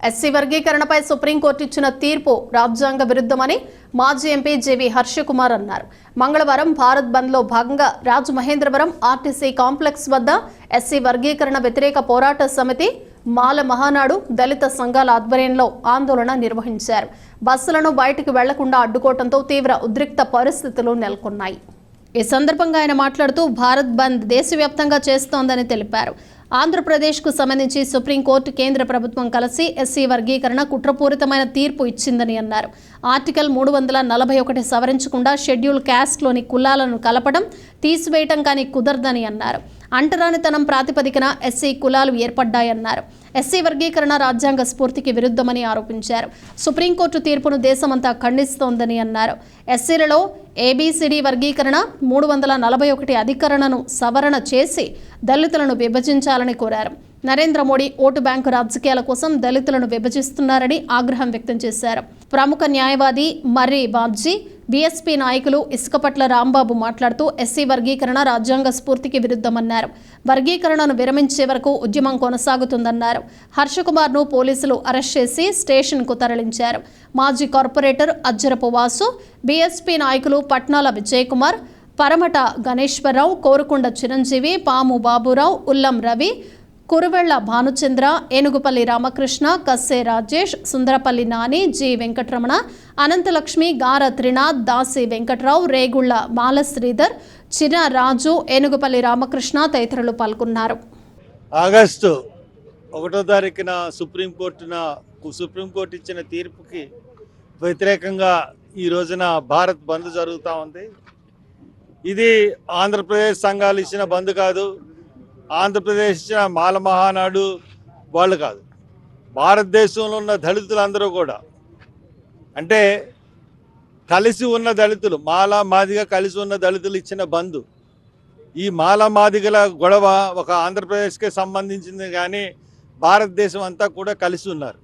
SC వర్గీకరణపై supreme court ఇచ్చిన తీర్పు రాజ్యాంగ విరుద్ధమని మాజీ ఎంపీ జేవి హర్షకుమార్ అన్నారు. మంగళవారం భారత్ బంద్లో భాగంగా రాజమహేంద్రవరం ఆర్టీసీ కాంప్లెక్స్ వద్ద ఎస్సీ వర్గీకరణ వ్యతిరేక పోరాట సమితి, మాల మహానాడు, దళిత సంఘాల ఆధ్వర్యంలో ఆందోళన నిర్వహించారు. బస్సులను బయటకు వెళ్లకుండా అడ్డుకోవడంతో తీవ్ర ఉద్రిక్త పరిస్థితులు నెలకొన్నాయి. ఈ సందర్భంగా ఆయన మాట్లాడుతూ భారత్ బంద్ దేశవ్యాప్తంగా చేస్తోందని తెలిపారు. ఆంధ్రప్రదేశ్కు సంబంధించి సుప్రీంకోర్టు కేంద్ర ప్రభుత్వం కలిసి ఎస్సీ వర్గీకరణ కుట్రపూరితమైన తీర్పు ఇచ్చిందని అన్నారు. ఆర్టికల్ 341 సవరించకుండా షెడ్యూల్ క్యాస్ట్లోని కులాలను కలపడం, తీసివేయటం కానీ కుదరదని అన్నారు. అంటరానితనం ప్రాతిపదికన ఎస్సీ కులాలు ఏర్పడ్డాయన్నారు. ఎస్సీ వర్గీకరణ రాజ్యాంగ స్ఫూర్తికి విరుద్ధమని ఆరోపించారు. సుప్రీంకోర్టు తీర్పును దేశమంతా ఖండిస్తోందని అన్నారు. ఎస్సీలలో ఏబీసీడీ వర్గీకరణ 341 అధికరణను సవరణ చేసి దళితులను విభజించాలని కోరారు. నరేంద్ర మోడీ ఓటు బ్యాంకు రాజకీయాల కోసం దళితులను విభజిస్తున్నారని ఆగ్రహం వ్యక్తం చేశారు. ప్రముఖ న్యాయవాది మర్రి బాబ్జీ, బీఎస్పీ నాయకులు ఇసుకపట్ల రాంబాబు మాట్లాడుతూ ఎస్సీ వర్గీకరణ రాజ్యాంగ స్ఫూర్తికి విరుద్ధమన్నారు. వర్గీకరణను విరమించే వరకు ఉద్యమం కొనసాగుతుందన్నారు. హర్షకుమార్ను పోలీసులు అరెస్ట్ చేసి స్టేషన్కు తరలించారు. మాజీ కార్పొరేటర్ అజ్జరపు వాసు, బీఎస్పీ నాయకులు పట్నాల విజయకుమార్, పరమట గణేశ్వరరావు, కోరుకొండ చిరంజీవి, పాము బాబురావు, ఉల్లం రవి, కురువెళ్ల భానుచంద్ర, ఏనుగుపల్లి రామకృష్ణ, కస్సే రాజేష్, సుందరపల్లి నాని, జి వెంకటరమణ, అనంతలక్ష్మి, గార త్రినాథ్, దాసి వెంకట్రావు, రేగుళ్ల బాలశ్రీధర్, చిన్న రాజు, ఏనుగుపల్లి రామకృష్ణ తదితరులు పాల్గొన్నారు. ఆగస్టు 1వ తారీఖున సుప్రీంకోర్టు ఇచ్చిన తీర్పుకి వ్యతిరేకంగా ఈ రోజున భారత్ బంద్ జరుగుతూ ఉంది. ఇది ఆంధ్రప్రదేశ్ సంఘాలు ఇచ్చిన బంద్ కాదు, ఆంధ్రప్రదేశ్ ఇచ్చిన మాల మహానాడు వాళ్ళు కాదు. భారతదేశంలో ఉన్న దళితులందరూ కూడా, అంటే కలిసి ఉన్న దళితులు, మాల మాదిగ కలిసి ఉన్న దళితులు ఇచ్చిన బంద్. ఈ మాల మాదిగల గొడవ ఒక ఆంధ్రప్రదేశ్కే సంబంధించింది, కానీ భారతదేశం అంతా కూడా కలిసి ఉన్నారు.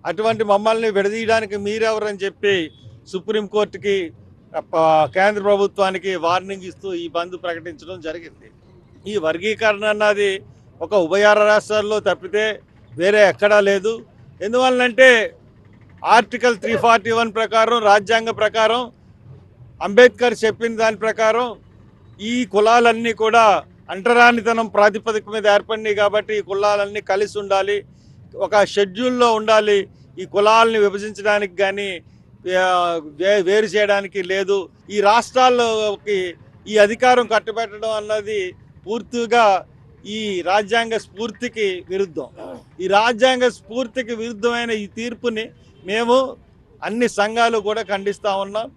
అటువంటి మమ్మల్ని విడదీయడానికి మీరెవరని చెప్పి సుప్రీంకోర్టుకి, కేంద్ర ప్రభుత్వానికి వార్నింగ్ ఇస్తూ ఈ బంద్ ప్రకటించడం జరిగింది. ఈ వర్గీకరణ అన్నది ఒక ఉభయ రాష్ట్రాల్లో తప్పితే వేరే ఎక్కడా లేదు. ఎందువల్లంటే ఆర్టికల్ 341 ప్రకారం, రాజ్యాంగ ప్రకారం, అంబేద్కర్ చెప్పిన దాని ప్రకారం ఈ కులాలన్నీ కూడా అంటరానితనం ప్రాతిపదిక మీద ఏర్పడినాయి. కాబట్టి ఈ కులాలన్నీ కలిసి ఉండాలి, ఒక షెడ్యూల్లో ఉండాలి. ఈ కులాలని విభజించడానికి కానీ వేరు చేయడానికి లేదు. ఈ రాష్ట్రాల్లోకి ఈ అధికారం కట్టబెట్టడం అన్నది పూర్తిగా ఈ రాజ్యాంగ స్ఫూర్తికి విరుద్ధం. ఈ రాజ్యాంగ స్ఫూర్తికి విరుద్ధమైన ఈ తీర్పుని మేము అన్ని సంఘాలు కూడా ఖండిస్తూ ఉన్నాం.